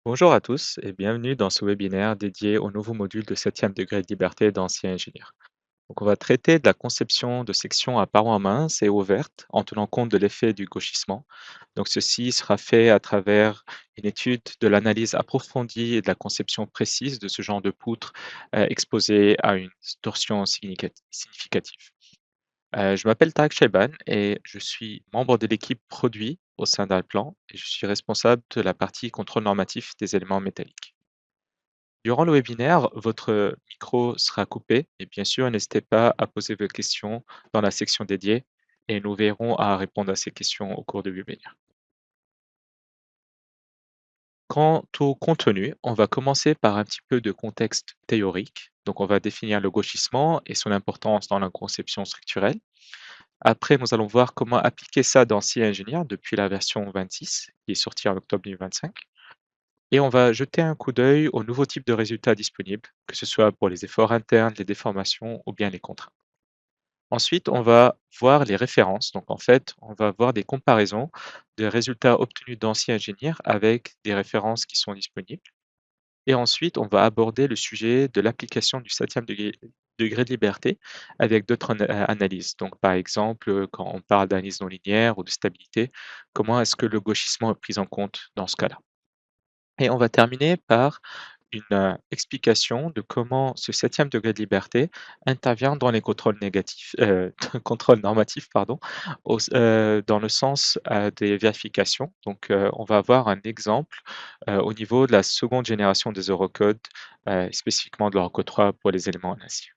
Bonjour à tous et bienvenue dans ce webinaire dédié au nouveau module de septième degré de liberté d'ancien ingénieur. Donc, on va traiter de la conception de sections à parois minces et ouvertes en tenant compte de l'effet du gauchissement. Donc, ceci sera fait à travers une étude de l'analyse approfondie et de la conception précise de ce genre de poutre exposée à une torsion significative. Je m'appelle Tarek Shaiban et je suis membre de l'équipe produit au sein d'Alplan et je suis responsable de la partie contrôle normatif des éléments métalliques. Durant le webinaire, votre micro sera coupé et bien sûr, n'hésitez pas à poser vos questions dans la section dédiée et nous verrons à répondre à ces questions au cours du webinaire. Quant au contenu, on va commencer par un petit peu de contexte théorique. Donc, on va définir le gauchissement et son importance dans la conception structurelle. Après, nous allons voir comment appliquer ça dans CI Engineer depuis la version 26 qui est sortie en octobre 2025. Et on va jeter un coup d'œil aux nouveaux types de résultats disponibles, que ce soit pour les efforts internes, les déformations ou bien les contraintes. Ensuite, on va voir les références. Donc, en fait, on va voir des comparaisons des résultats obtenus d'anciens ingénieurs avec des références qui sont disponibles. Et ensuite, on va aborder le sujet de l'application du septième degré de liberté avec d'autres analyses. Donc, par exemple, quand on parle d'analyse non linéaire ou de stabilité, comment est-ce que le gauchissement est pris en compte dans ce cas-là? Et on va terminer par une explication de comment ce septième degré de liberté intervient dans les contrôles négatifs, contrôles normatifs, pardon, dans le sens des vérifications. Donc, on va avoir un exemple au niveau de la seconde génération des Eurocode, spécifiquement de l'Eurocode 3 pour les éléments en acier.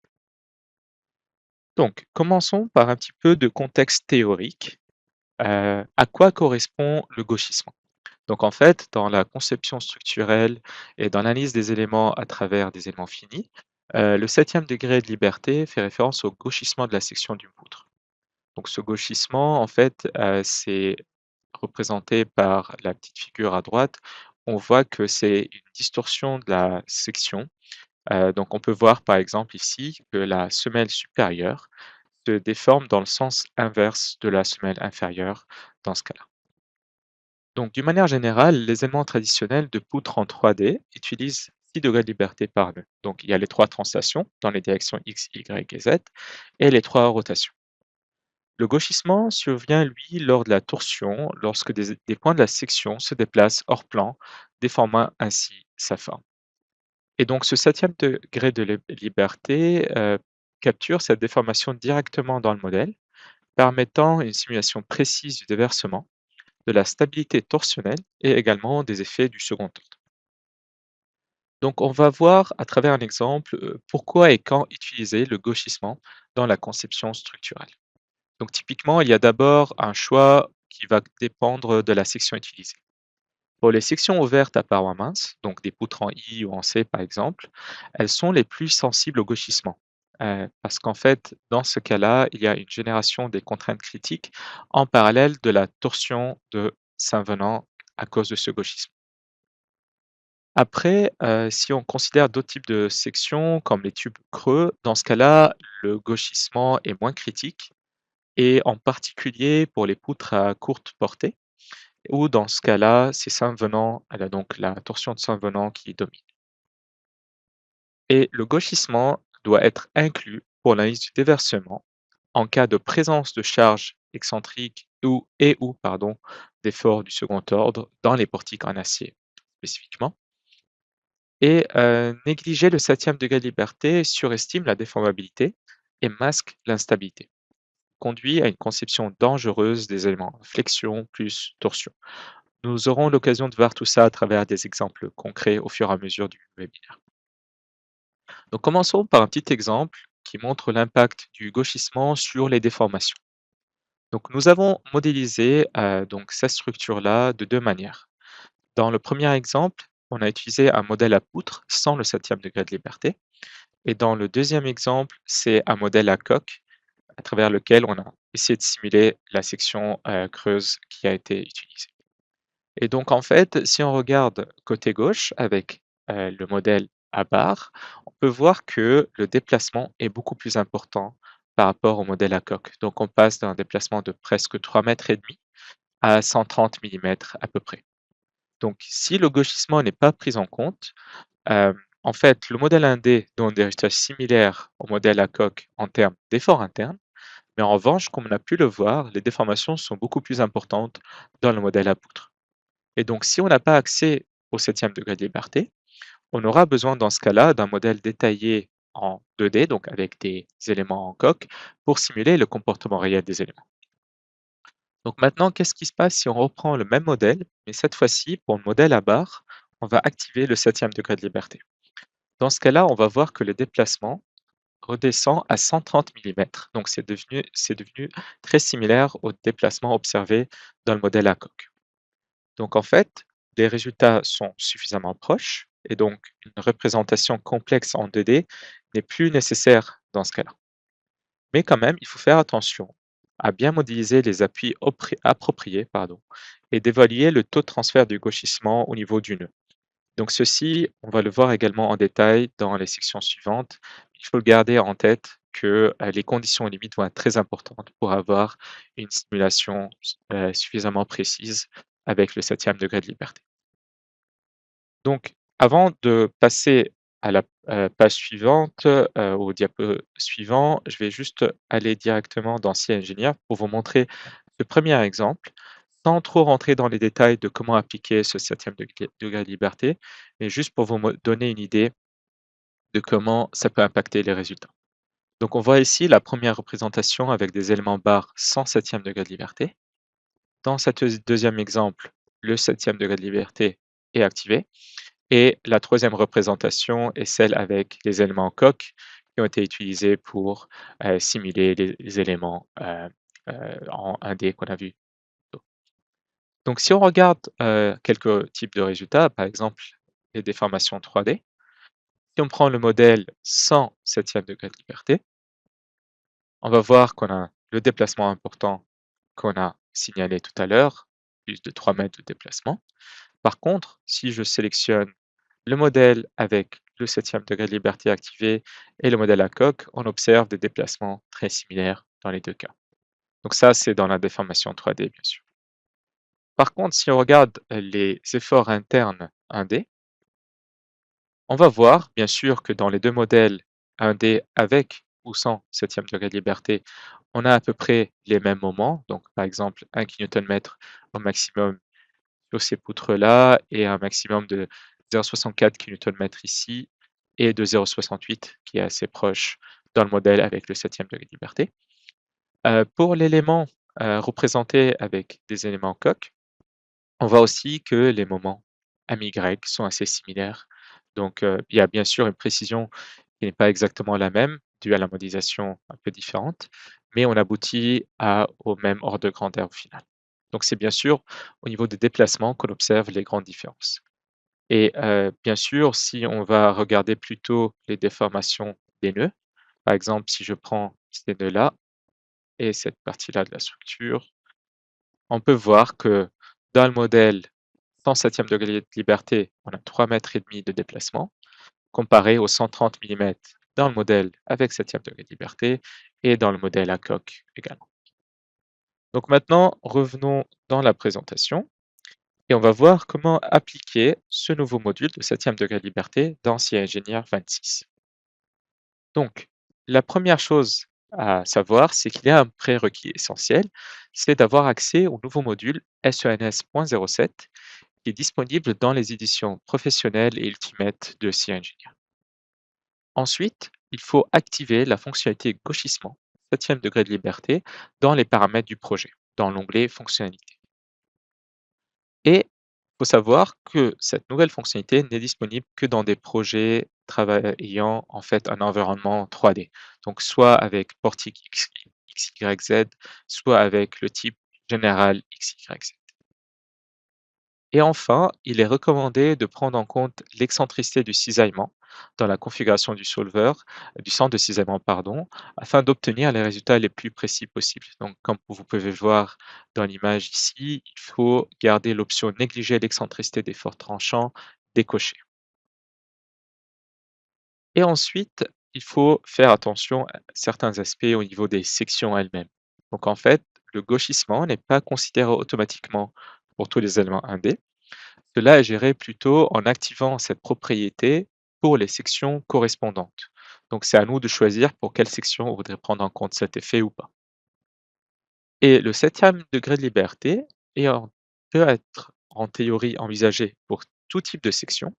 Donc, commençons par un petit peu de contexte théorique. À quoi correspond le gauchissement? Donc en fait, dans la conception structurelle et dans l'analyse des éléments à travers des éléments finis, le septième degré de liberté fait référence au gauchissement de la section d'une poutre. Donc ce gauchissement, en fait, c'est représenté par la petite figure à droite. On voit que c'est une distorsion de la section. Donc on peut voir par exemple ici que la semelle supérieure se déforme dans le sens inverse de la semelle inférieure dans ce cas-là. Donc, d'une manière générale, les éléments traditionnels de poutres en 3D utilisent 6 degrés de liberté par nœud. Donc, il y a les trois translations dans les directions X, Y et Z et les trois rotations. Le gauchissement survient, lui, lors de la torsion, lorsque des points de la section se déplacent hors plan, déformant ainsi sa forme. Et donc, ce septième degré de liberté capture cette déformation directement dans le modèle, permettant une simulation précise du déversement de la stabilité torsionnelle et également des effets du second ordre. Donc, on va voir à travers un exemple pourquoi et quand utiliser le gauchissement dans la conception structurelle. Donc, typiquement, il y a d'abord un choix qui va dépendre de la section utilisée. Pour les sections ouvertes à parois minces, donc des poutres en I ou en C par exemple, elles sont les plus sensibles au gauchissement. Parce qu'en fait, dans ce cas-là, il y a une génération des contraintes critiques en parallèle de la torsion de Saint-Venant à cause de ce gauchisme. Après, si on considère d'autres types de sections comme les tubes creux, dans ce cas-là, le gauchissement est moins critique et en particulier pour les poutres à courte portée ou dans ce cas-là, c'est Saint-Venant, elle a donc la torsion de Saint-Venant qui domine. Et le gauchissement doit être inclus pour l'analyse du déversement en cas de présence de charges excentriques ou pardon, d'efforts du second ordre dans les portiques en acier spécifiquement. Et négliger le septième degré de liberté surestime la déformabilité et masque l'instabilité, conduit à une conception dangereuse des éléments flexion plus torsion. Nous aurons l'occasion de voir tout ça à travers des exemples concrets au fur et à mesure du webinaire. Donc commençons par un petit exemple qui montre l'impact du gauchissement sur les déformations. Donc nous avons modélisé donc cette structure-là de deux manières. Dans le premier exemple, on a utilisé un modèle à poutre sans le septième degré de liberté. Et dans le deuxième exemple, c'est un modèle à coque à travers lequel on a essayé de simuler la section creuse qui a été utilisée. Et donc, en fait, si on regarde côté gauche avec le modèle à barre, on peut voir que le déplacement est beaucoup plus important par rapport au modèle à coque. Donc, on passe d'un déplacement de presque 3,5 mètres à 130 millimètres à peu près. Donc si le gauchissement n'est pas pris en compte, euh, en fait, le modèle 1D donne des résultats similaires au modèle à coque en termes d'effort interne, mais en revanche, comme on a pu le voir, les déformations sont beaucoup plus importantes dans le modèle à poutre. Et donc, si on n'a pas accès au septième degré de liberté, on aura besoin dans ce cas-là d'un modèle détaillé en 2D, donc avec des éléments en coque, pour simuler le comportement réel des éléments. Donc maintenant, qu'est-ce qui se passe si on reprend le même modèle, mais cette fois-ci, pour le modèle à barre, on va activer le septième degré de liberté. Dans ce cas-là, on va voir que le déplacement redescend à 130 mm. Donc c'est devenu très similaire au déplacement observé dans le modèle à coque. Donc en fait, les résultats sont suffisamment proches et donc une représentation complexe en 2D n'est plus nécessaire dans ce cas-là. Mais quand même, il faut faire attention à bien modéliser les appuis appropriés et d'évaluer le taux de transfert du gauchissement au niveau du nœud. Donc ceci, on va le voir également en détail dans les sections suivantes. Il faut le garder en tête que les conditions limites vont être très importantes pour avoir une simulation suffisamment précise avec le septième degré de liberté. Donc, avant de passer à la page suivante, au diapo suivant, je vais juste aller directement dans C-Engineer pour vous montrer ce premier exemple, sans trop rentrer dans les détails de comment appliquer ce septième degré de liberté, mais juste pour vous donner une idée de comment ça peut impacter les résultats. Donc, on voit ici la première représentation avec des éléments barres sans septième degré de liberté. Dans cet deuxième exemple, le septième degré de liberté est activé. Et la troisième représentation est celle avec les éléments coques qui ont été utilisés pour simuler les éléments en 1D qu'on a vu. Donc, si on regarde quelques types de résultats, par exemple les déformations 3D, si on prend le modèle sans septième degré de liberté, on va voir qu'on a le déplacement important qu'on a signalé tout à l'heure, plus de 3 mètres de déplacement. Par contre, si je sélectionne le modèle avec le septième degré de liberté activé et le modèle à coque, on observe des déplacements très similaires dans les deux cas. Donc ça, c'est dans la déformation 3D, bien sûr. Par contre, si on regarde les efforts internes 1D, on va voir, bien sûr, que dans les deux modèles 1D avec ou sans septième degré de liberté, on a à peu près les mêmes moments. Donc, par exemple, 1 kN au maximum sur ces poutres-là et un maximum de 0,64 kN ici et de 0,68 qui est assez proche dans le modèle avec le septième degré de liberté. Pour l'élément représenté avec des éléments coques, on voit aussi que les moments MY sont assez similaires. Donc, il y a bien sûr une précision qui n'est pas exactement la même, due à la modélisation un peu différente, mais on aboutit au même ordre de grandeur au final. Donc, c'est bien sûr au niveau des déplacements qu'on observe les grandes différences. Et bien sûr, si on va regarder plutôt les déformations des nœuds, par exemple, si je prends ces nœuds-là et cette partie-là de la structure, on peut voir que dans le modèle sans septième degré de liberté, on a 3,5 mètres de déplacement, comparé aux 130 mm dans le modèle avec septième degré de liberté et dans le modèle à coque également. Donc maintenant, revenons dans la présentation et on va voir comment appliquer ce nouveau module de septième degré de liberté dans CIEngénieur 26. Donc, la première chose à savoir, c'est qu'il y a un prérequis essentiel, c'est d'avoir accès au nouveau module SENS.07 qui est disponible dans les éditions professionnelles et Ultimate de CIEngénieur. Ensuite, il faut activer la fonctionnalité gauchissement, septième degré de liberté, dans les paramètres du projet, dans l'onglet fonctionnalités. Et il faut savoir que cette nouvelle fonctionnalité n'est disponible que dans des projets travaillant en fait un environnement 3D. Donc soit avec Portic XYZ, soit avec le type général XYZ. Et enfin, il est recommandé de prendre en compte l'excentricité du cisaillement dans la configuration du solver, du centre de cisaillement, pardon, afin d'obtenir les résultats les plus précis possibles. Donc, comme vous pouvez voir dans l'image ici, il faut garder l'option négliger l'excentricité des forts tranchants décochée. Et ensuite, il faut faire attention à certains aspects au niveau des sections elles-mêmes. Donc, en fait, le gauchissement n'est pas considéré automatiquement pour tous les éléments 1D. Cela est géré plutôt en activant cette propriété pour les sections correspondantes. Donc c'est à nous de choisir pour quelle section on voudrait prendre en compte cet effet ou pas. Et le septième degré de liberté peut être en théorie envisagé pour tout type de section,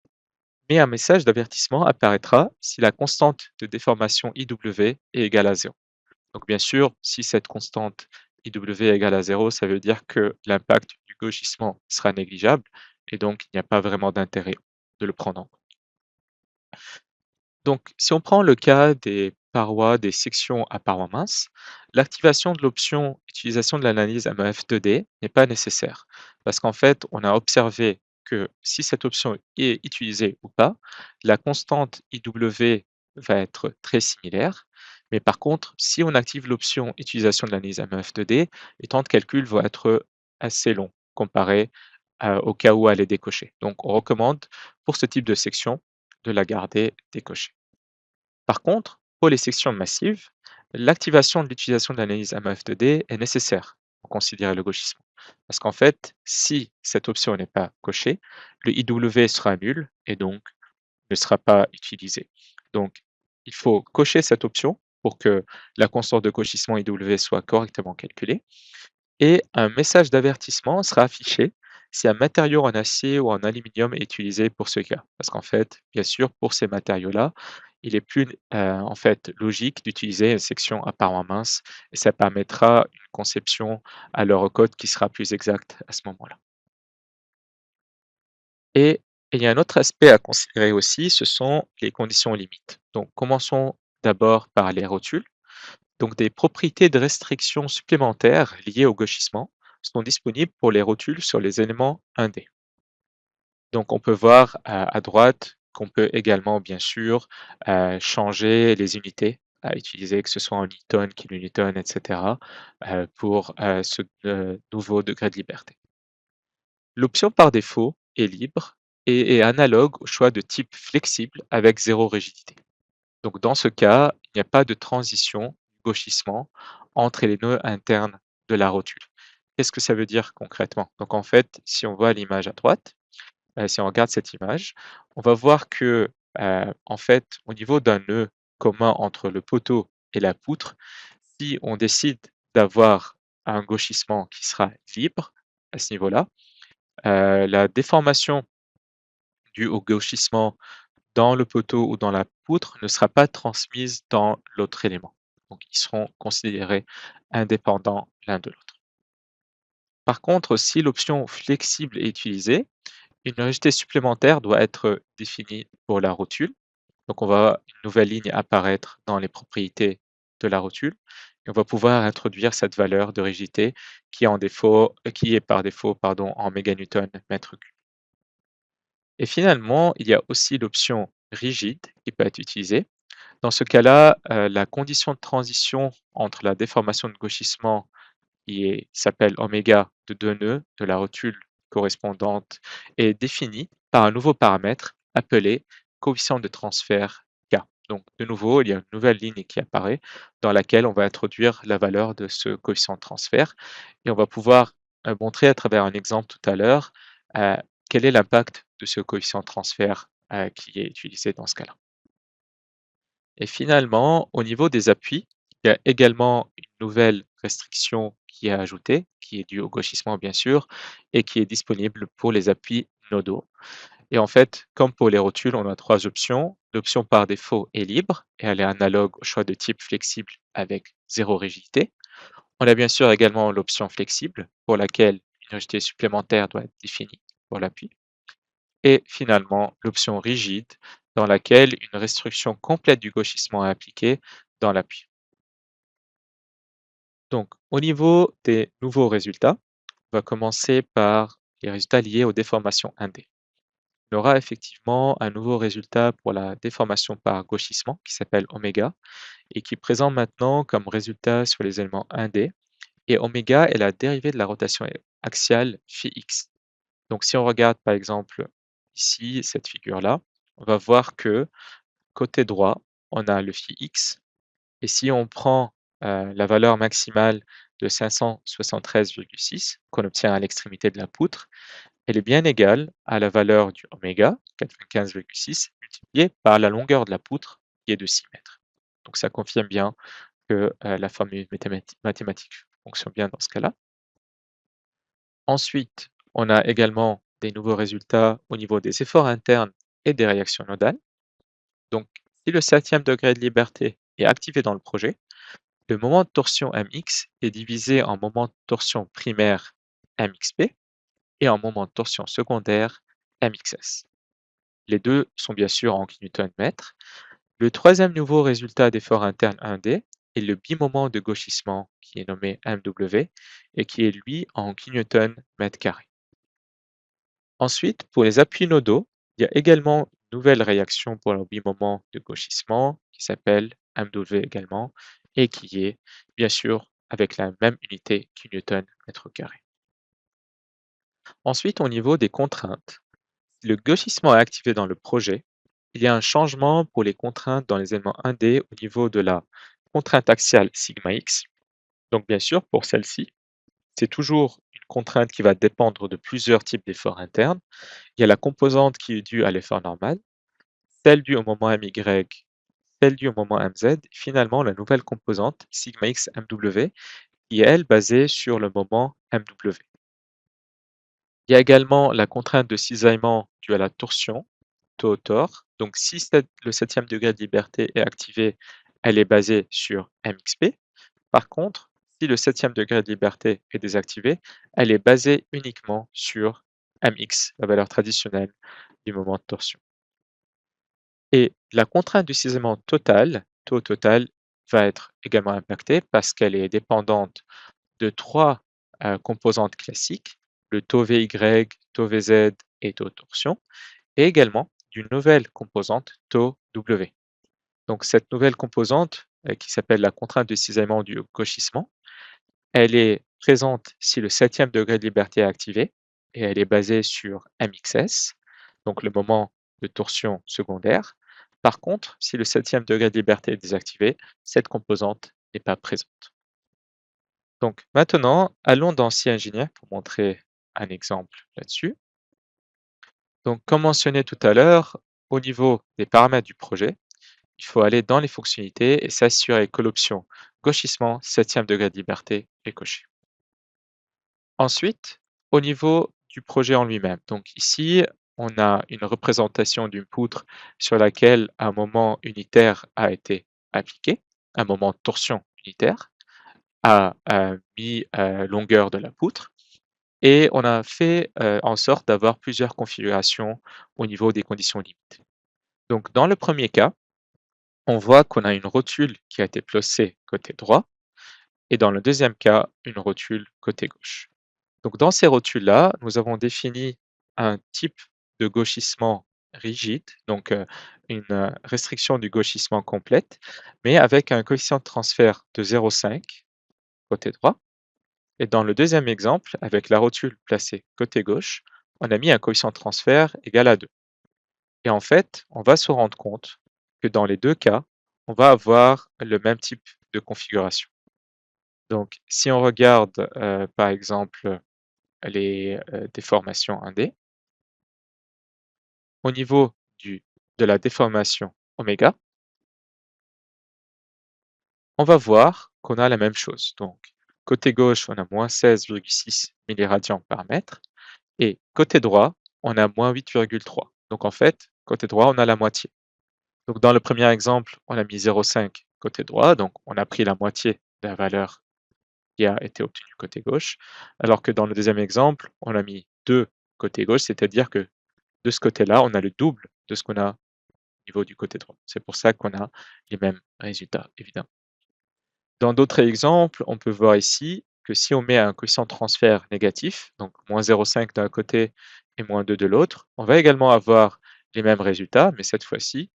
mais un message d'avertissement apparaîtra si la constante de déformation IW est égale à 0. Donc bien sûr, si cette constante IW est égale à 0, ça veut dire que l'impact du gauchissement sera négligeable et donc il n'y a pas vraiment d'intérêt de le prendre en compte. Donc si on prend le cas des parois, des sections à parois minces, l'activation de l'option utilisation de l'analyse MEF2D n'est pas nécessaire parce qu'en fait, on a observé que si cette option est utilisée ou pas, la constante IW va être très similaire. Mais par contre, si on active l'option utilisation de l'analyse MEF2D, les temps de calcul vont être assez longs comparé au cas où elle est décochée. Donc on recommande pour ce type de section de la garder décochée. Par contre, pour les sections massives, l'activation de l'utilisation de l'analyse MAF2D est nécessaire pour considérer le gauchisme. Parce qu'en fait, si cette option n'est pas cochée, le IW sera nul et donc ne sera pas utilisé. Donc, il faut cocher cette option pour que la constante de gauchissement IW soit correctement calculée. Et un message d'avertissement sera affiché si un matériau en acier ou en aluminium est utilisé pour ce cas. Parce qu'en fait, bien sûr, pour ces matériaux-là, il est plus en fait logique d'utiliser une section à paroi mince et ça permettra une conception à leur code qui sera plus exacte à ce moment-là. Et il y a un autre aspect à considérer aussi, ce sont les conditions limites. Donc commençons d'abord par les rotules. Donc, des propriétés de restriction supplémentaires liées au gauchissement sont disponibles pour les rotules sur les éléments 1D. Donc, on peut voir à droite qu'on peut également, bien sûr, changer les unités à utiliser, que ce soit en Newton, kilonewton, etc., pour ce nouveau degré de liberté. L'option par défaut est libre et est analogue au choix de type flexible avec zéro rigidité. Donc dans ce cas, il n'y a pas de transition, gauchissement entre les nœuds internes de la rotule. Qu'est-ce que ça veut dire concrètement? Donc en fait, si on voit l'image à droite, si on regarde cette image, on va voir que en fait, au niveau d'un nœud commun entre le poteau et la poutre, si on décide d'avoir un gauchissement qui sera libre à ce niveau-là, la déformation due au gauchissement dans le poteau ou dans la poutre ne sera pas transmise dans l'autre élément. Donc, ils seront considérés indépendants l'un de l'autre. Par contre, si l'option flexible est utilisée, une rigidité supplémentaire doit être définie pour la rotule. Donc, on va voir une nouvelle ligne apparaître dans les propriétés de la rotule et on va pouvoir introduire cette valeur de rigidité qui est par défaut en méganewton mètre cube. Et finalement, il y a aussi l'option rigide qui peut être utilisée. Dans ce cas-là, la condition de transition entre la déformation de gauchissement s'appelle oméga de 2 nœuds de la rotule correspondante est définie par un nouveau paramètre appelé coefficient de transfert K. Donc de nouveau, il y a une nouvelle ligne qui apparaît dans laquelle on va introduire la valeur de ce coefficient de transfert et on va pouvoir montrer à travers un exemple tout à l'heure euh, quel est l'impact de ce coefficient de transfert qui est utilisé dans ce cas-là. Et finalement, au niveau des appuis, il y a également une nouvelle restriction qui est ajoutée, qui est due au gauchissement bien sûr, et qui est disponible pour les appuis nodaux. Et en fait, comme pour les rotules, on a trois options. L'option par défaut est libre et elle est analogue au choix de type flexible avec zéro rigidité. On a bien sûr également l'option flexible pour laquelle une rigidité supplémentaire doit être définie pour l'appui. Et finalement, l'option rigide dans laquelle une restriction complète du gauchissement est appliquée dans l'appui. Donc, au niveau des nouveaux résultats, on va commencer par les résultats liés aux déformations 1D. On aura effectivement un nouveau résultat pour la déformation par gauchissement qui s'appelle oméga et qui présente maintenant comme résultat sur les éléments 1D. Et oméga est la dérivée de la rotation axiale phi x. Donc, si on regarde par exemple ici, cette figure-là, on va voir que côté droit, on a le phi x. Et si on prend la valeur maximale de 573,6 qu'on obtient à l'extrémité de la poutre, elle est bien égale à la valeur du oméga, 95,6, multipliée par la longueur de la poutre, qui est de 6 mètres. Donc ça confirme bien que la formule mathématique fonctionne bien dans ce cas-là. Ensuite, on a également des nouveaux résultats au niveau des efforts internes et des réactions nodales. Donc, si le septième degré de liberté est activé dans le projet, le moment de torsion mx est divisé en moment de torsion primaire mxp et en moment de torsion secondaire mxs. Les deux sont bien sûr en kilonewton-mètre. Le troisième nouveau résultat d'effort interne 1D est le bimoment de gauchissement qui est nommé MW et qui est lui en kilonewton-mètre carré. Ensuite, pour les appuis nodaux, il y a également une nouvelle réaction pour le bimoment de gauchissement qui s'appelle MW également et qui est bien sûr avec la même unité kilonewton-mètre carré. Ensuite, au niveau des contraintes, si le gauchissement est activé dans le projet, il y a un changement pour les contraintes dans les éléments 1D au niveau de la contrainte axiale sigma x. Donc bien sûr, pour celle-ci, c'est toujours une contrainte qui va dépendre de plusieurs types d'efforts internes. Il y a la composante qui est due à l'effort normal, celle due au moment my, celle due au moment mz, et finalement la nouvelle composante sigma x mw, qui est elle basée sur le moment mw. Il y a également la contrainte de cisaillement due à la torsion, tau-tor. Donc si le septième degré de liberté est activé, elle est basée sur mxp. Par contre, si le septième degré de liberté est désactivé, elle est basée uniquement sur mx, la valeur traditionnelle du moment de torsion. Et la contrainte du cisaillement total, taux total, va être également impactée parce qu'elle est dépendante de trois composantes classiques, le taux VY, taux VZ et taux torsion, et également d'une nouvelle composante taux W. Donc cette nouvelle composante, qui s'appelle la contrainte de cisaillement du gauchissement, elle est présente si le septième degré de liberté est activé, et elle est basée sur MXS, donc le moment de torsion secondaire. Par contre, si le septième degré de liberté est désactivé, cette composante n'est pas présente. Donc maintenant, allons dans C-Engineer pour montrer un exemple là-dessus. Donc comme mentionné tout à l'heure, au niveau des paramètres du projet, il faut aller dans les fonctionnalités et s'assurer que l'option gauchissement septième degré de liberté est cochée. Ensuite, au niveau du projet en lui-même, donc ici, on a une représentation d'une poutre sur laquelle un moment unitaire a été appliqué, un moment de torsion unitaire à mi-longueur de la poutre. Et on a fait en sorte d'avoir plusieurs configurations au niveau des conditions limites. Donc dans le premier cas, on voit qu'on a une rotule qui a été placée côté droit et dans le deuxième cas, une rotule côté gauche. Donc dans ces rotules-là, nous avons défini un type de gauchissement rigide, donc une restriction du gauchissement complète, mais avec un coefficient de transfert de 0,5 côté droit. Et dans le deuxième exemple, avec la rotule placée côté gauche, on a mis un coefficient de transfert égal à 2. Et en fait, on va se rendre compte que dans les deux cas, on va avoir le même type de configuration. Donc, si on regarde par exemple les déformations 1D, au niveau de la déformation oméga, on va voir qu'on a la même chose. Donc, côté gauche, on a moins 16,6 milliradians par mètre, et côté droit, on a moins 8,3. Donc en fait, côté droit, on a la moitié. Donc dans le premier exemple, on a mis 0,5 côté droit, donc on a pris la moitié de la valeur qui a été obtenue côté gauche, alors que dans le deuxième exemple, on a mis 2 côté gauche, c'est-à-dire que de ce côté-là, on a le double de ce qu'on a au niveau du côté droit. C'est pour ça qu'on a les mêmes résultats, évidemment. Dans d'autres exemples, on peut voir ici que si on met un coefficient de transfert négatif, donc moins 0,5 d'un côté et moins 2 de l'autre, on va également avoir les mêmes résultats, mais cette fois-ci,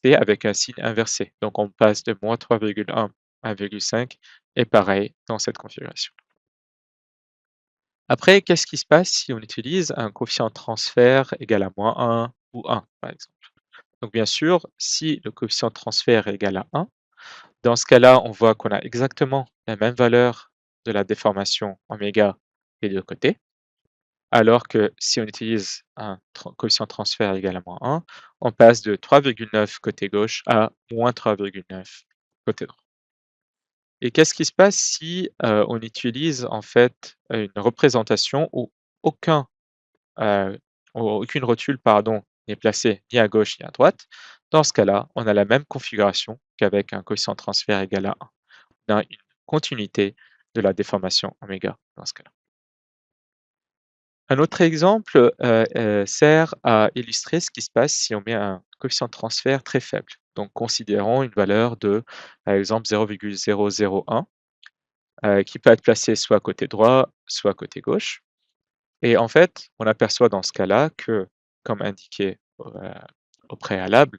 c'est avec un signe inversé. Donc on passe de moins 3,1 à 1,5 et pareil dans cette configuration. Après, qu'est-ce qui se passe si on utilise un coefficient de transfert égal à moins 1 ou 1, par exemple? Donc bien sûr, si le coefficient de transfert est égal à 1, dans ce cas-là, on voit qu'on a exactement la même valeur de la déformation oméga des deux côtés. alors que si on utilise un coefficient de transfert égal à -1, on passe de 3,9 côté gauche à -3,9 côté droit. Et qu'est-ce qui se passe si, on utilise en fait, une représentation où aucun, heu, aucune rotule pardon, n'est placée ni à gauche ni à droite? Dans ce cas-là, on a la même configuration qu'avec un coefficient de transfert égal à 1. On a une continuité de la déformation oméga dans ce cas-là. Un autre exemple, sert à illustrer ce qui se passe si on met un coefficient de transfert très faible. Donc considérons une valeur de, par exemple 0,001, qui peut être placée soit côté droit, soit côté gauche. Et en fait, on aperçoit dans ce cas-là que, comme indiqué au préalable,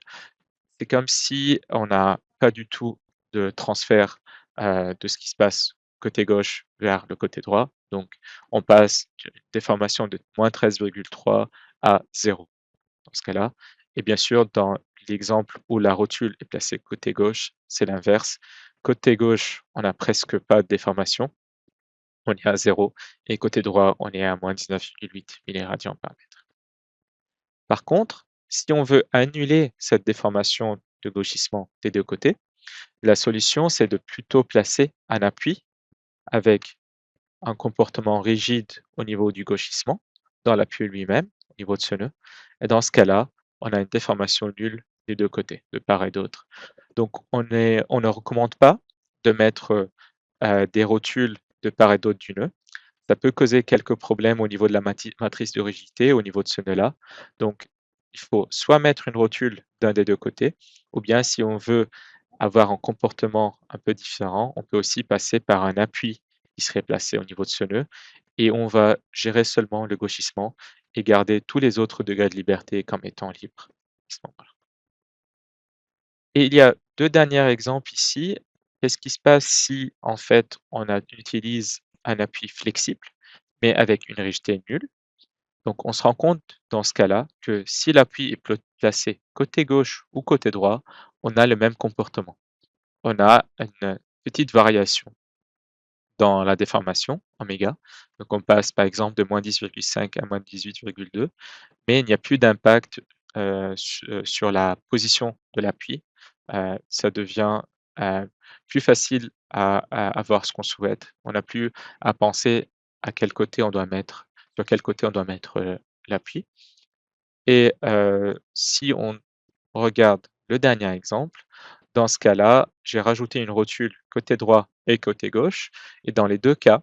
c'est comme si on n'a pas du tout de transfert, de ce qui se passe côté gauche vers le côté droit. Donc on passe d'une déformation de -13,3 à 0 dans ce cas-là. Et bien sûr, dans l'exemple où la rotule est placée côté gauche, c'est l'inverse. Côté gauche, on n'a presque pas de déformation, on est à 0 et côté droit, on est à -19,8 milliradians par mètre. Par contre, si on veut annuler cette déformation de gauchissement des 2 côtés, la solution, c'est de plutôt placer un appui avec un comportement rigide au niveau du gauchissement, dans l'appui lui-même, au niveau de ce nœud. Et dans ce cas-là, on a une déformation nulle des 2 côtés, de part et d'autre. Donc on ne recommande pas de mettre, des rotules de part et d'autre du nœud. Ça peut causer quelques problèmes au niveau de la matrice de rigidité, au niveau de ce nœud-là. Donc il faut soit mettre une rotule d'un des 2 côtés, ou bien si on veut avoir un comportement un peu différent, on peut aussi passer par un appui qui serait placé au niveau de ce nœud et on va gérer seulement le gauchissement et garder tous les autres degrés de liberté comme étant libres à ce moment-là. Et il y a 2 derniers exemples ici. Qu'est-ce qui se passe si, en fait, utilise un appui flexible, mais avec une rigidité nulle? Donc on se rend compte dans ce cas-là que si l'appui est placé côté gauche ou côté droit, on a le même comportement. On a une petite variation dans la déformation oméga. Donc on passe par exemple de -10,5 à -18,2, mais il n'y a plus d'impact, sur la position de l'appui. Ça devient, plus facile à avoir ce qu'on souhaite. On n'a plus à penser à quel côté on doit mettre sur quel côté on doit mettre, l'appui. Et si on regarde le dernier exemple, dans ce cas-là, j'ai rajouté une rotule côté droit et côté gauche et dans les 2 cas,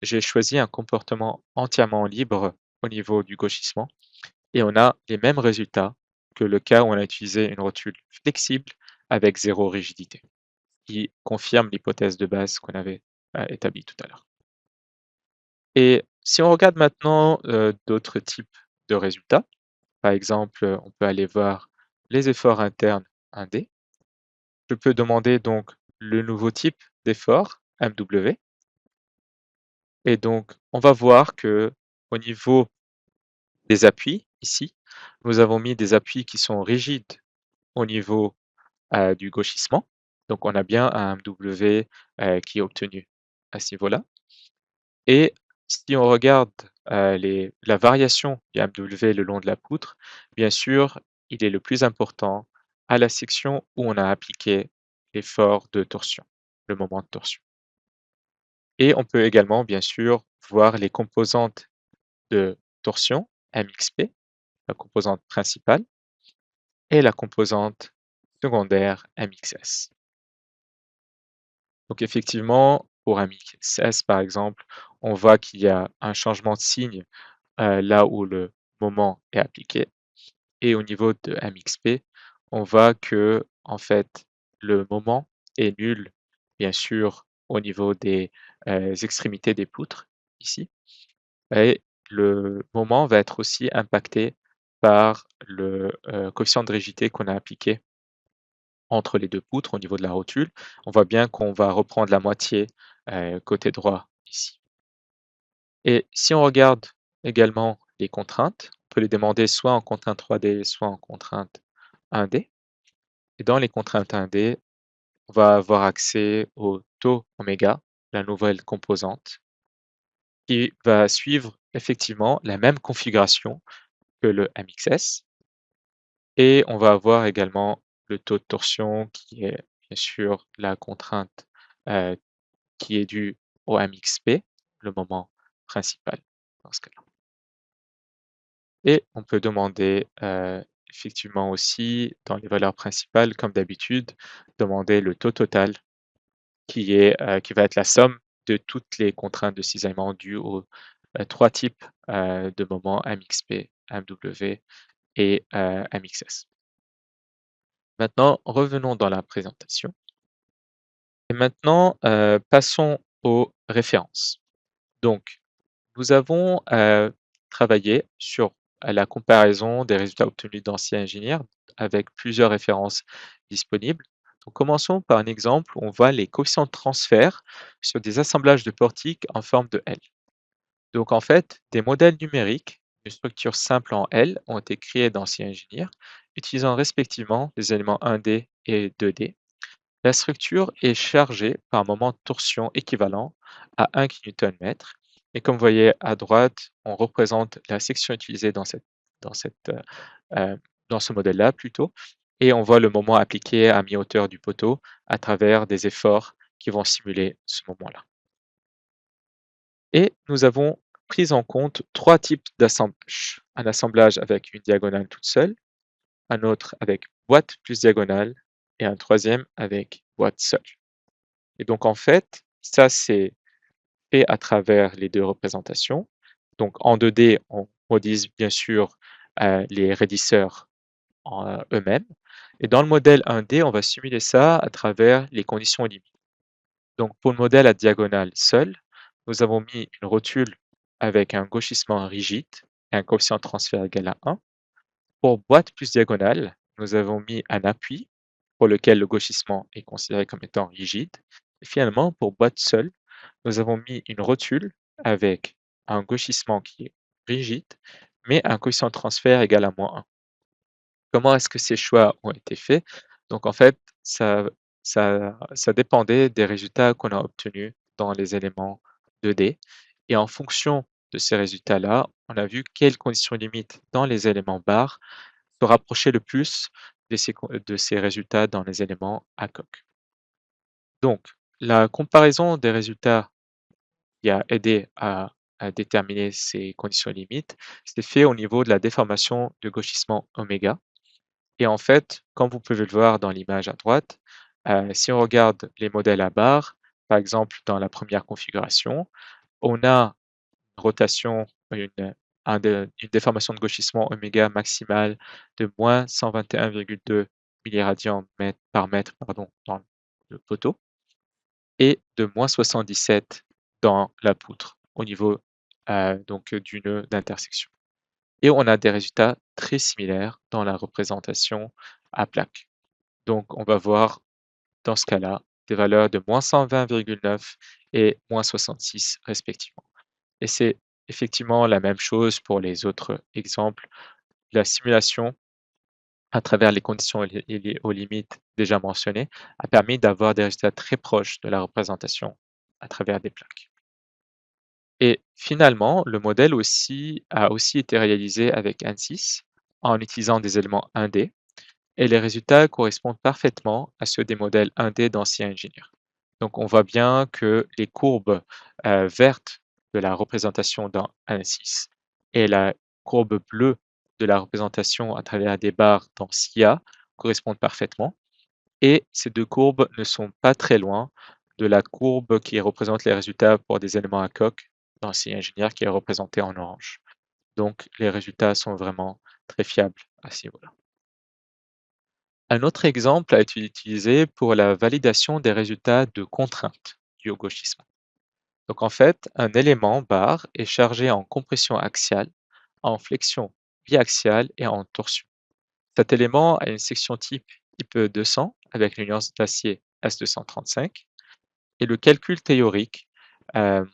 j'ai choisi un comportement entièrement libre au niveau du gauchissement et on a les mêmes résultats que le cas où on a utilisé une rotule flexible avec 0 rigidité, qui confirme l'hypothèse de base qu'on avait, établie tout à l'heure. Et si on regarde maintenant, d'autres types de résultats, par exemple, on peut aller voir les efforts internes 1D. Je peux demander donc le nouveau type d'effort, MW, et donc on va voir que au niveau des appuis, ici, nous avons mis des appuis qui sont rigides au niveau, du gauchissement. Donc on a bien un MW, qui est obtenu à ce niveau-là. Et si on regarde, la variation du MW le long de la poutre, bien sûr, il est le plus important à la section où on a appliqué l'effort de torsion, le moment de torsion. Et on peut également, bien sûr, voir les composantes de torsion, MXP, la composante principale, et la composante secondaire, MXS. Donc effectivement, pour MXS, par exemple, on voit qu'il y a un changement de signe là où le moment est appliqué. Et au niveau de MXP, on voit que en fait, le moment est nul, bien sûr, au niveau des, extrémités des poutres, ici. Et le moment va être aussi impacté par le, coefficient de rigidité qu'on a appliqué entre les 2 poutres au niveau de la rotule. On voit bien qu'on va reprendre la moitié, côté droit ici. Et si on regarde également les contraintes, on peut les demander soit en contrainte 3D, soit en contrainte 1D. Et dans les contraintes 1D, on va avoir accès au taux oméga, la nouvelle composante, qui va suivre effectivement la même configuration que le MXS et on va avoir également le taux de torsion qui est bien sûr la contrainte euh, qui est due au MXP, le moment principal dans ce cas-là. Et on peut demander effectivement aussi dans les valeurs principales, comme d'habitude, demander le taux total qui va être la somme de toutes les contraintes de cisaillement dues aux trois types de moments MXP, MW et MXS. Maintenant, revenons dans la présentation. Et maintenant, passons aux références. Donc, nous avons travaillé sur la comparaison des résultats obtenus d'anciens ingénieurs avec plusieurs références disponibles. Donc, commençons par un exemple où on voit les coefficients de transfert sur des assemblages de portiques en forme de L. Donc, en fait, des modèles numériques d'une structure simple en L ont été créés d'anciens ingénieurs utilisant respectivement les éléments 1D et 2D. La structure est chargée par un moment de torsion équivalent à 1 kN/m. Et comme vous voyez à droite, on représente la section utilisée dans cette, euh, dans ce modèle-là plutôt. Et on voit le moment appliqué à mi-hauteur du poteau à travers des efforts qui vont simuler ce moment-là. Et nous avons pris en compte trois types d'assemblage. Un assemblage avec une diagonale toute seule, un autre avec boîte plus diagonale et un troisième avec boîte seule. Et donc en fait, ça c'est fait à travers les deux représentations. Donc en 2D, on modélise bien sûr les raidisseurs en eux-mêmes. Et dans le modèle 1D, on va simuler ça à travers les conditions limites. Donc pour le modèle à diagonale seul, nous avons mis une rotule avec un gauchissement rigide et un coefficient de transfert égal à 1. Pour boîte plus diagonale, nous avons mis un appui pour lequel le gauchissement est considéré comme étant rigide. Et finalement, pour boîte seule, nous avons mis une rotule avec un gauchissement qui est rigide, mais un coefficient de transfert égal à -1. Comment est-ce que ces choix ont été faits? Donc en fait, ça dépendait des résultats qu'on a obtenus dans les éléments 2D. Et en fonction de ces résultats-là, on a vu quelles conditions limites dans les éléments barres se rapprochaient le plus de ces résultats dans les éléments à coque. Donc, la comparaison des résultats qui a aidé à déterminer ces conditions limites, c'est fait au niveau de la déformation de gauchissement oméga. Et en fait, comme vous pouvez le voir dans l'image à droite, si on regarde les modèles à barres, par exemple dans la première configuration, on a une rotation, une déformation de gauchissement oméga maximale de moins 121,2 milliradians par mètre pardon, dans le poteau et de moins 77 dans la poutre au niveau donc, du nœud d'intersection. Et on a des résultats très similaires dans la représentation à plaque. Donc on va voir dans ce cas-là des valeurs de moins 120,9 et moins 66 respectivement. Et c'est effectivement la même chose pour les autres exemples. La simulation, à travers les conditions et aux limites déjà mentionnées, a permis d'avoir des résultats très proches de la représentation à travers des plaques. Et finalement, le modèle a aussi été réalisé avec ANSYS en utilisant des éléments 1D et les résultats correspondent parfaitement à ceux des modèles 1D d'anciens ingénieurs. Donc on voit bien que les courbes vertes de la représentation dans ANSYS et la courbe bleue de la représentation à travers des barres dans SCIA correspondent parfaitement. Et ces deux courbes ne sont pas très loin de la courbe qui représente les résultats pour des éléments à coque dans SCIA Ingénieur qui est représenté en orange. Donc les résultats sont vraiment très fiables à ce niveau-là. Un autre exemple a été utilisé pour la validation des résultats de contraintes dus au gauchisme. Donc en fait, un élément barre est chargé en compression axiale, en flexion biaxiale et en torsion. Cet élément a une section type 200 avec une nuance d'acier S235 et le calcul théorique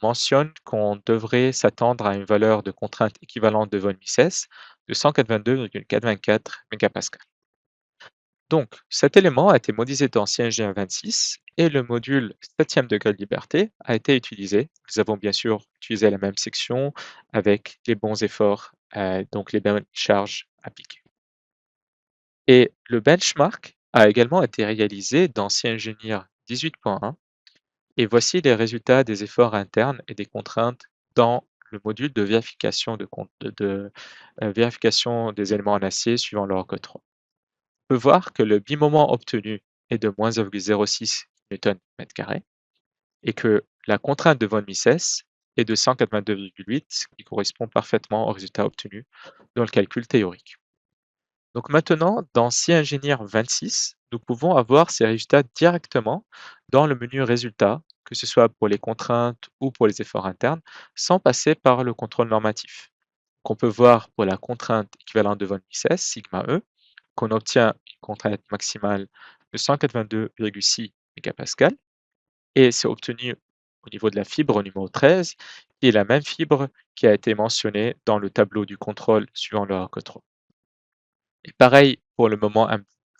mentionne qu'on devrait s'attendre à une valeur de contrainte équivalente de von Mises de 182,424 MPa. Donc, cet élément a été modélisé dans CNG 26 et le module septième degré de liberté a été utilisé. Nous avons bien sûr utilisé la même section avec les bons efforts, donc les bonnes charges appliquées. Et le benchmark a également été réalisé dans CIngénieur 18.1 et voici les résultats des efforts internes et des contraintes dans le module de vérification vérification des éléments en acier suivant leur code 3. On peut voir que le bimoment obtenu est de moins 0,06 Nm/m² et que la contrainte de von Mises est de 182,8, ce qui correspond parfaitement au résultat obtenu dans le calcul théorique. Donc maintenant, dans CIngénieur 26, nous pouvons avoir ces résultats directement dans le menu Résultats, que ce soit pour les contraintes ou pour les efforts internes, sans passer par le contrôle normatif. Qu'on peut voir pour la contrainte équivalente de von Mises, sigma E, qu'on obtient une contrainte maximale de 182,6 mégapascales, et c'est obtenu au niveau de la fibre numéro 13, qui est la même fibre qui a été mentionnée dans le tableau du contrôle suivant le code 3. Et pareil pour le moment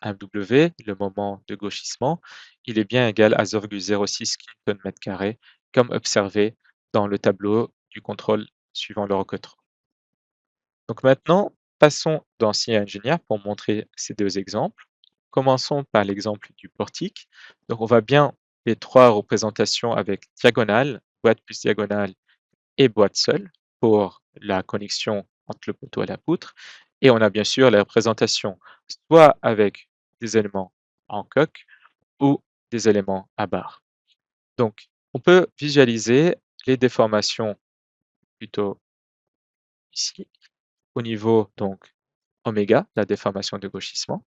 MW, le moment de gauchissement, il est bien égal à 0,06 kN/m², comme observé dans le tableau du contrôle suivant le code 3. Donc maintenant, passons dans CIngénieur pour montrer ces deux exemples. Commençons par l'exemple du portique. Donc on voit bien les trois représentations avec diagonale, boîte plus diagonale et boîte seule pour la connexion entre le poteau et la poutre. Et on a bien sûr la représentation soit avec des éléments en coque ou des éléments à barre. Donc on peut visualiser les déformations plutôt ici au niveau donc oméga, la déformation de gauchissement.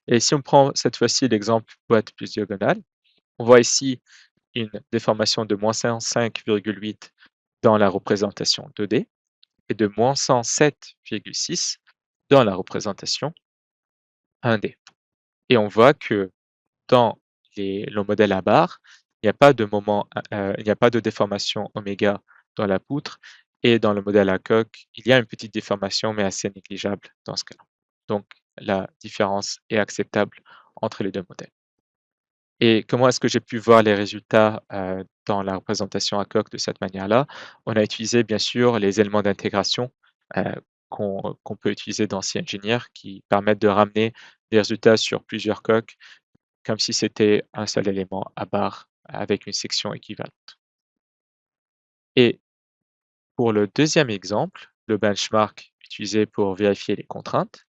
Et si on prend cette fois-ci l'exemple boîte plus diagonale, on voit ici une déformation de moins 105,8 dans la représentation 2D et de moins 107,6 dans la représentation 1D. Et on voit que dans le modèle à barre, il n'y a pas de il n'y a pas de déformation oméga dans la poutre, et dans le modèle à coque, il y a une petite déformation, mais assez négligeable dans ce cas-là. Donc, la différence est acceptable entre les deux modèles. Et comment est-ce que j'ai pu voir les résultats dans la représentation à coque de cette manière-là? On a utilisé bien sûr les éléments d'intégration qu'on peut utiliser dans CIngénieur qui permettent de ramener des résultats sur plusieurs coques comme si c'était un seul élément à barre avec une section équivalente. Et pour le deuxième exemple, le benchmark utilisé pour vérifier les contraintes,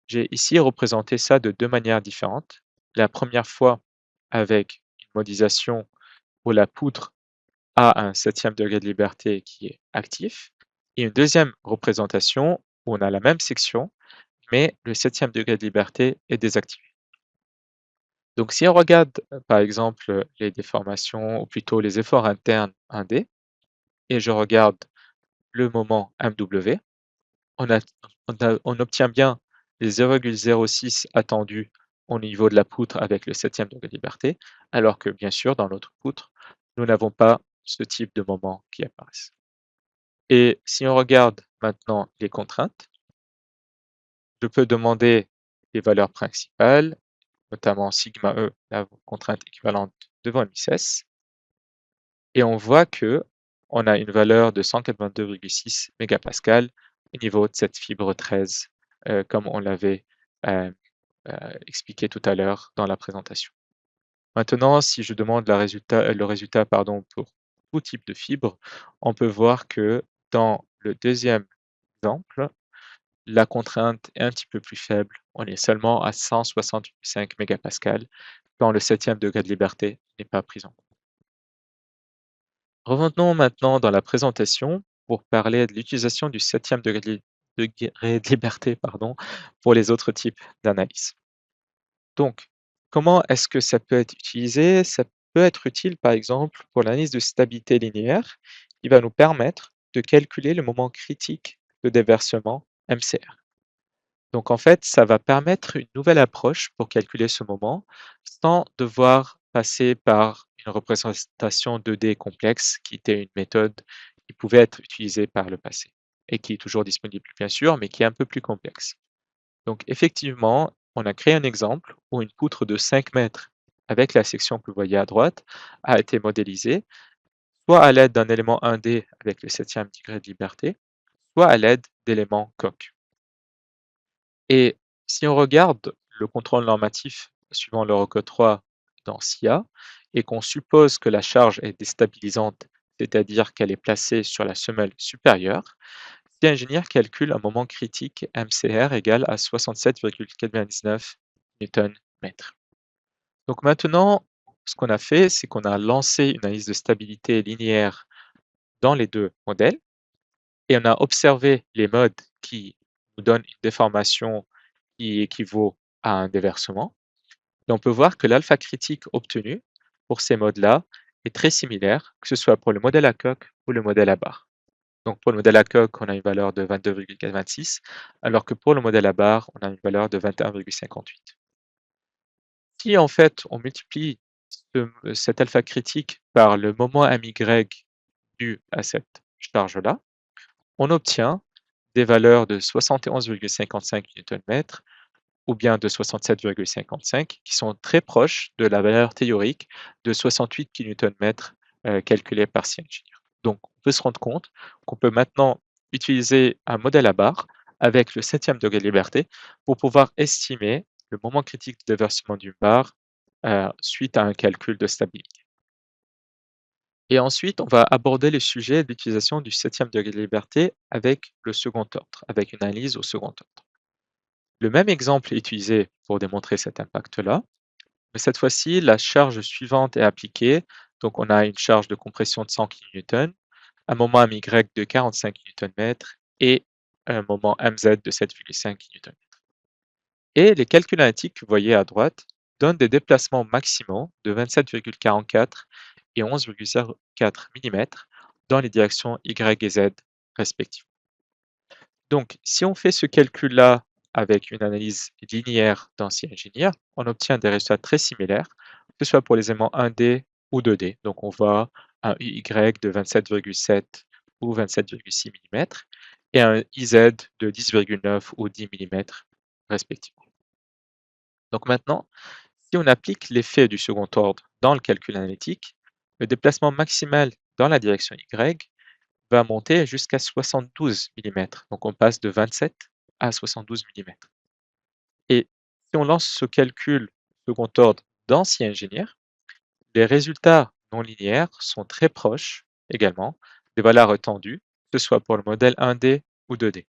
j'ai ici représenté ça de deux manières différentes. La première fois avec une modélisation où la poutre a un septième degré de liberté qui est actif, et une deuxième représentation où on a la même section, mais le septième degré de liberté est désactivé. Donc si on regarde par exemple les déformations, ou plutôt les efforts internes 1D, et je regarde le moment MW, on, a- on obtient bien les 0,06 attendus au niveau de la poutre avec le septième degré de liberté, alors que bien sûr dans notre poutre, nous n'avons pas ce type de moment qui apparaissent. Et si on regarde maintenant les contraintes, je peux demander les valeurs principales, notamment sigma E, la contrainte équivalente de von Mises, et on voit que on a une valeur de 182,6 mégapascales au niveau de cette fibre 13, comme on l'avait euh, expliqué tout à l'heure dans la présentation. Maintenant, si je demande le résultat pardon, pour tout type de fibre, on peut voir que dans le deuxième exemple, la contrainte est un petit peu plus faible. On est seulement à 165 mégapascales quand le septième degré de liberté n'est pas pris en compte. Revenons maintenant dans la présentation pour parler de l'utilisation du septième degré de liberté pour les autres types d'analyse. Donc, comment est-ce que ça peut être utilisé? Ça peut être utile, par exemple, pour l'analyse de stabilité linéaire, qui va nous permettre de calculer le moment critique de déversement MCR. Donc, en fait, ça va permettre une nouvelle approche pour calculer ce moment, sans devoir passer par une représentation 2D complexe, qui était une méthode qui pouvait être utilisée par le passé, et qui est toujours disponible, bien sûr, mais qui est un peu plus complexe. Donc effectivement, on a créé un exemple où une poutre de 5 mètres avec la section que vous voyez à droite, a été modélisée, soit à l'aide d'un élément 1D avec le septième degré de liberté, soit à l'aide d'éléments Coq. Et si on regarde le contrôle normatif suivant l'Eurocode 3 dans SIA, et qu'on suppose que la charge est déstabilisante, c'est-à-dire qu'elle est placée sur la semelle supérieure, SIA Engineer calcule un moment critique MCR égal à 67,99 Nm. Donc maintenant, ce qu'on a fait, c'est qu'on a lancé une analyse de stabilité linéaire dans les deux modèles et on a observé les modes qui nous donnent une déformation qui équivaut à un déversement. Et on peut voir que l'alpha critique obtenu pour ces modes-là est très similaire, que ce soit pour le modèle à coque ou le modèle à barre. Donc pour le modèle à coque, on a une valeur de 22,26, alors que pour le modèle à barre, on a une valeur de 21,58. Si en fait on multiplie cet alpha critique par le moment MY dû à cette charge-là, on obtient des valeurs de 71,55 Nm ou bien de 67,55 qui sont très proches de la valeur théorique de 68 kN calculée par SciEngineer. Donc on peut se rendre compte qu'on peut maintenant utiliser un modèle à barre avec le septième degré de liberté pour pouvoir estimer le moment critique de déversement d'une barre suite à un calcul de stabilité. Et ensuite, on va aborder le sujet de l'utilisation du septième degré de liberté avec le second ordre, avec une analyse au second ordre. Le même exemple est utilisé pour démontrer cet impact-là, mais cette fois-ci, la charge suivante est appliquée. Donc, on a une charge de compression de 100 kN, un moment MY de 45 Nm et un moment MZ de 7,5 Nm. Et les calculs analytiques que vous voyez à droite donnent des déplacements maximaux de 27,44 et 11,04 mm dans les directions Y et Z respectivement. Donc, si on fait ce calcul-là avec une analyse linéaire dans SciEngineer, on obtient des résultats très similaires, que ce soit pour les aimants 1D ou 2D. Donc, on voit un UY de 27,7 ou 27,6 mm et un IZ de 10,9 ou 10 mm respectivement. Donc maintenant, si on applique l'effet du second ordre dans le calcul analytique, le déplacement maximal dans la direction Y va monter jusqu'à 72 mm. Donc on passe de 27 à 72 mm. Et si on lance ce calcul second ordre dans SciEngineer, les résultats non linéaires sont très proches également des valeurs attendues, que ce soit pour le modèle 1D ou 2D.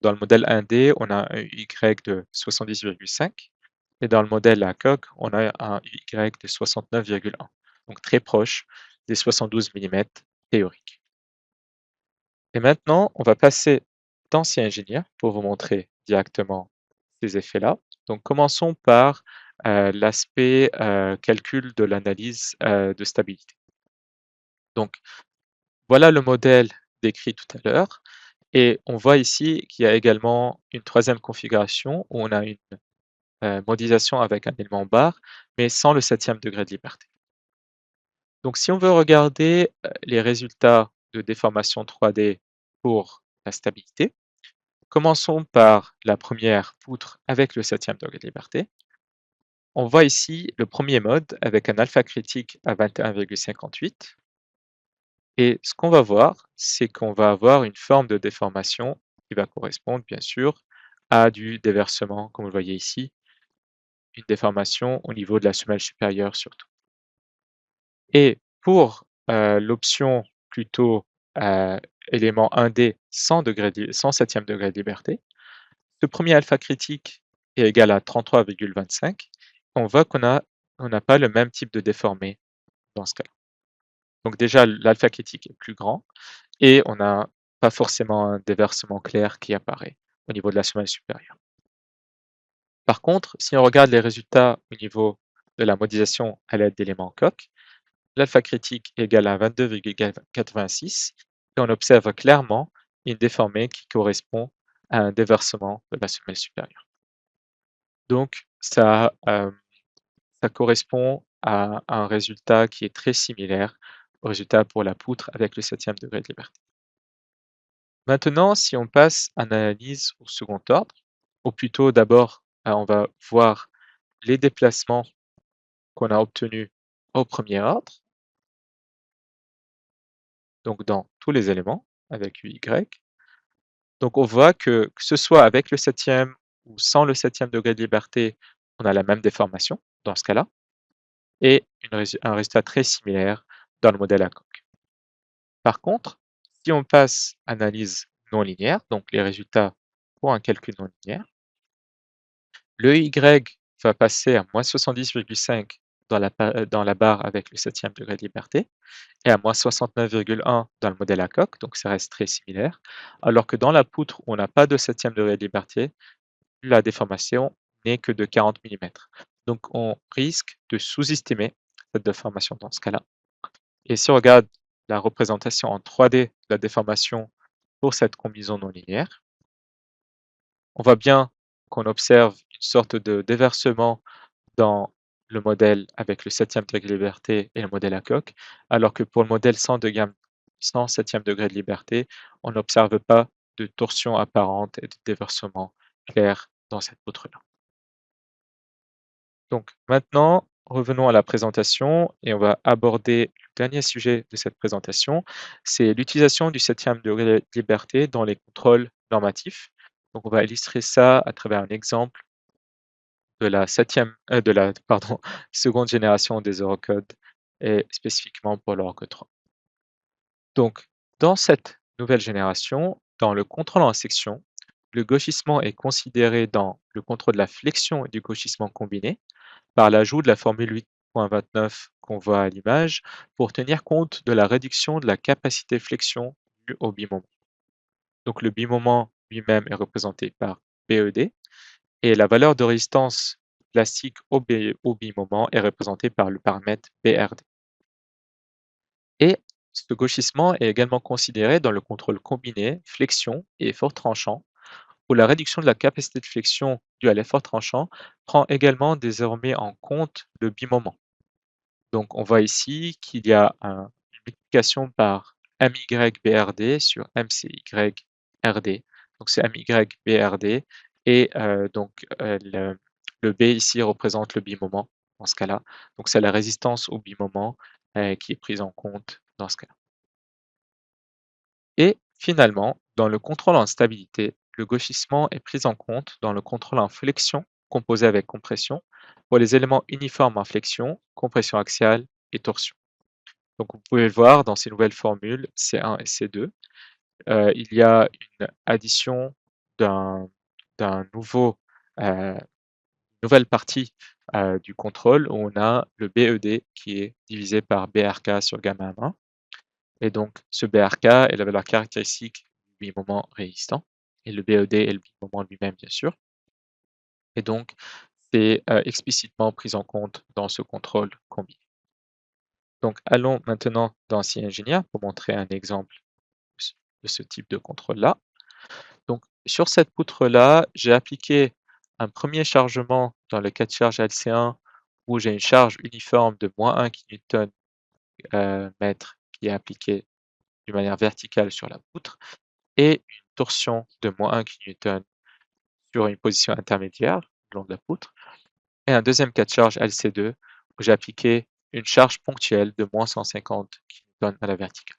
Dans le modèle 1D, on a un Y de 70,5 et dans le modèle à coque, on a un Y de 69,1. Donc très proche des 72 mm théoriques. Et maintenant, on va passer dans SciEngineer pour vous montrer directement ces effets-là. Donc commençons par l'aspect calcul de l'analyse de stabilité. Donc voilà le modèle décrit tout à l'heure. Et on voit ici qu'il y a également une troisième configuration où on a une modélisation avec un élément barre, mais sans le septième degré de liberté. Donc si on veut regarder les résultats de déformation 3D pour la stabilité, commençons par la première poutre avec le septième degré de liberté. On voit ici le premier mode avec un alpha critique à 21,58. Et ce qu'on va voir, c'est qu'on va avoir une forme de déformation qui va correspondre bien sûr à du déversement, comme vous le voyez ici, une déformation au niveau de la semelle supérieure surtout. Et pour l'option plutôt élément 1D sans septième degré de liberté, ce premier alpha critique est égal à 33,25. On voit on n'a pas le même type de déformé dans ce cas-là. Donc déjà, l'alpha critique est plus grand et on n'a pas forcément un déversement clair qui apparaît au niveau de la semelle supérieure. Par contre, si on regarde les résultats au niveau de la modélisation à l'aide d'éléments Coq, l'alpha critique est égal à 22,86 et on observe clairement une déformée qui correspond à un déversement de la semelle supérieure. Donc, ça correspond à un résultat qui est très similaire au résultat pour la poutre avec le septième degré de liberté. Maintenant, si on passe à l'analyse au second ordre, ou plutôt d'abord, on va voir les déplacements qu'on a obtenu au premier ordre, donc dans tous les éléments avec UY. Donc on voit que ce soit avec le septième ou sans le septième degré de liberté, on a la même déformation dans ce cas-là, et un résultat très similaire dans le modèle ACOC. Par contre, si on passe analyse non linéaire, donc les résultats pour un calcul non linéaire, le Y va passer à moins 70,5 dans la barre avec le septième degré de liberté et à moins 69,1 dans le modèle ACOC, donc ça reste très similaire, alors que dans la poutre où on n'a pas de septième degré de liberté, la déformation n'est que de 40 millimètres. Donc on risque de sous-estimer cette déformation dans ce cas-là. Et si on regarde la représentation en 3D de la déformation pour cette combinaison non linéaire, on voit bien qu'on observe une sorte de déversement dans le modèle avec le septième degré de liberté et le modèle ACOC, alors que pour le modèle sans septième degré de liberté, on n'observe pas de torsion apparente et de déversement clair dans cette poutre-là. Donc maintenant, revenons à la présentation et on va aborder le dernier sujet de cette présentation, c'est l'utilisation du septième degré de liberté dans les contrôles normatifs. Donc on va illustrer ça à travers un exemple de la seconde génération des Eurocodes et spécifiquement pour l'Eurocode 3. Donc, dans cette nouvelle génération, dans le contrôle en section, le gauchissement est considéré dans le contrôle de la flexion et du gauchissement combiné par l'ajout de la formule 8.29 qu'on voit à l'image pour tenir compte de la réduction de la capacité flexion due au bimoment. Donc le bimoment lui-même est représenté par BED et la valeur de résistance plastique au bimoment est représentée par le paramètre BRD. Et ce gauchissement est également considéré dans le contrôle combiné flexion et effort tranchant, où la réduction de la capacité de flexion due à l'effort tranchant prend également désormais en compte le bimoment. Donc on voit ici qu'il y a une multiplication par MYBRD sur MCYRD. Donc c'est MYBRD et le B ici représente le bimoment dans ce cas-là. Donc c'est la résistance au bimoment qui est prise en compte dans ce cas-là. Et finalement, dans le contrôle en stabilité, le gauchissement est pris en compte dans le contrôle en flexion composé avec compression pour les éléments uniformes en flexion, compression axiale et torsion. Donc vous pouvez le voir dans ces nouvelles formules C1 et C2, il y a une addition d'un nouveau, nouvelle partie du contrôle où on a le BED qui est divisé par BRK sur gamma 1. Et donc ce BRK est la valeur caractéristique du bimoment résistant et le BED est le bimoment lui-même bien sûr. Et donc c'est explicitement pris en compte dans ce contrôle combiné. Donc allons maintenant dans C-Ingénieur pour montrer un exemple de ce type de contrôle-là. Donc sur cette poutre-là, j'ai appliqué un premier chargement dans le cas de charge LC1 où j'ai une charge uniforme de -1 kN mètre qui est appliquée d'une manière verticale sur la poutre et une torsion de -1 kN sur une position intermédiaire le long de la poutre. Et un deuxième cas de charge LC2 où j'ai appliqué une charge ponctuelle de -150 kN à la verticale.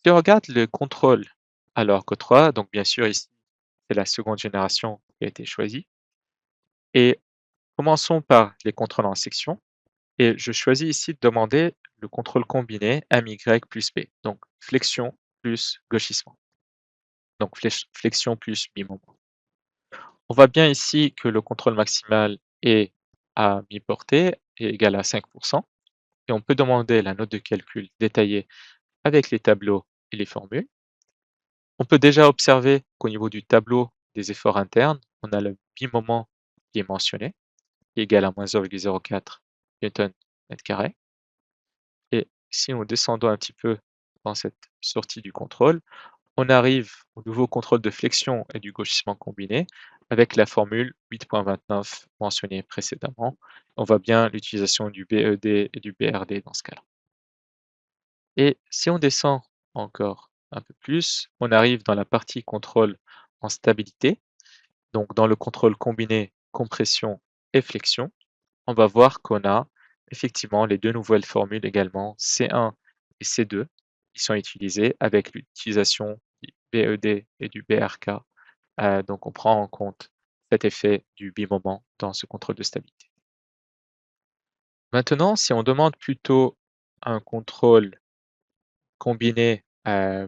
Si on regarde le contrôle à l'Orco 3, donc bien sûr ici c'est la seconde génération qui a été choisie. Et commençons par les contrôles en section. Et je choisis ici de demander le contrôle combiné MY plus B, donc flexion plus gauchissement, donc flexion plus bimoment. On voit bien ici que le contrôle maximal est à mi-portée et égal à 5%. Et on peut demander la note de calcul détaillée avec les tableaux et les formules. On peut déjà observer qu'au niveau du tableau des efforts internes, on a le bimoment qui est mentionné, qui est égal à -0,04 Nm². Et si nous descendons un petit peu dans cette sortie du contrôle, on arrive au nouveau contrôle de flexion et du gauchissement combiné avec la formule 8.29 mentionnée précédemment. On voit bien l'utilisation du BED et du BRD dans ce cas-là. Et si on descend encore un peu plus, on arrive dans la partie contrôle en stabilité, donc dans le contrôle combiné compression et flexion. on va voir qu'on a effectivement les deux nouvelles formules également, C1 et C2, qui sont utilisées avec l'utilisation du BED et du BRK. Donc on prend en compte cet effet du bimoment dans ce contrôle de stabilité. Maintenant, si on demande plutôt un contrôle combiné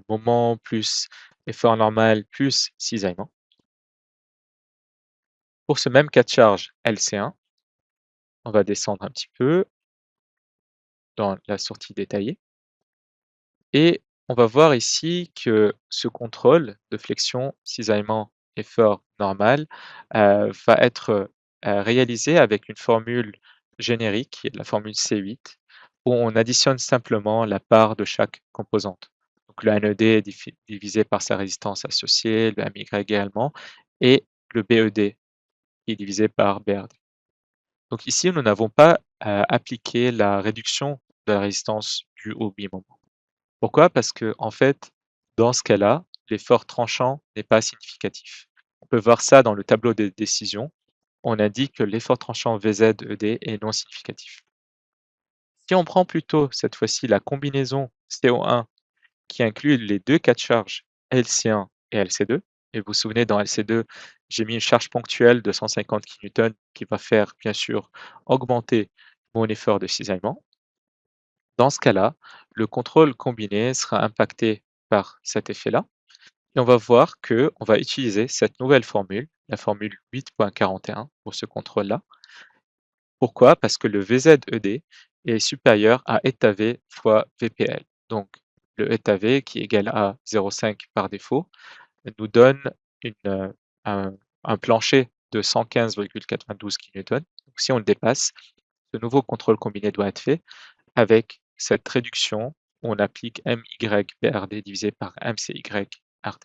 moment plus effort normal plus cisaillement, pour ce même cas de charge LC1, on va descendre un petit peu dans la sortie détaillée et on va voir ici que ce contrôle de flexion, cisaillement, effort normal va être réalisé avec une formule générique, qui est la formule C8, où on additionne simplement la part de chaque composante. Donc le NED est divisé par sa résistance associée, le MY également, et le BED qui est divisé par BRD. Donc ici, nous n'avons pas appliqué la réduction de la résistance due au bimoment. Pourquoi? Parce que en fait, dans ce cas-là, l'effort tranchant n'est pas significatif. On peut voir ça dans le tableau des décisions. On indique que l'effort tranchant VZ-ED est non significatif. Si on prend plutôt cette fois-ci la combinaison CO1 qui inclut les deux cas de charge LC1 et LC2, et vous vous souvenez dans LC2, j'ai mis une charge ponctuelle de 150 kN qui va faire bien sûr augmenter mon effort de cisaillement. Dans ce cas-là, le contrôle combiné sera impacté par cet effet-là et on va voir que on va utiliser cette nouvelle formule, la formule 8.41 pour ce contrôle-là. Pourquoi? Parce que le VZ-ED est supérieur à eta V fois VPL. Donc le eta V qui est égal à 0,5 par défaut nous donne une, un un plancher de 115,92 kN. Donc si on le dépasse, ce nouveau contrôle combiné doit être fait avec cette réduction, on applique MY/BRD divisé par MCY/RD.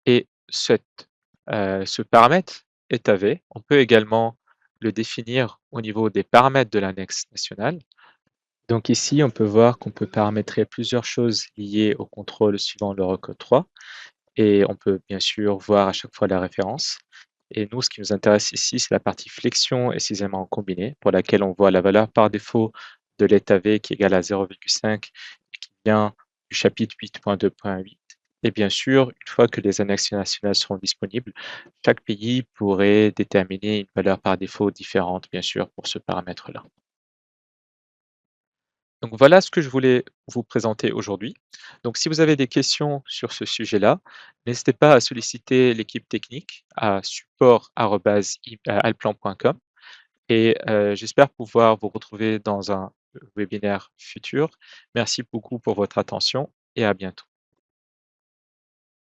Et ce paramètre eta V, on peut également le définir au niveau des paramètres de l'annexe nationale. Donc ici, on peut voir qu'on peut paramétrer plusieurs choses liées au contrôle suivant l'Eurocode 3 et on peut bien sûr voir à chaque fois la référence. Et nous, ce qui nous intéresse ici, c'est la partie flexion et cisaillement combiné, pour laquelle on voit la valeur par défaut de l'état V qui est égal à 0,5 et qui vient du chapitre 8.2.8. Et bien sûr, une fois que les annexes nationales seront disponibles, chaque pays pourrait déterminer une valeur par défaut différente, bien sûr, pour ce paramètre-là. Donc voilà ce que je voulais vous présenter aujourd'hui. Donc si vous avez des questions sur ce sujet-là, n'hésitez pas à solliciter l'équipe technique à support@alplan.com et j'espère pouvoir vous retrouver dans un webinaire futur. Merci beaucoup pour votre attention et à bientôt.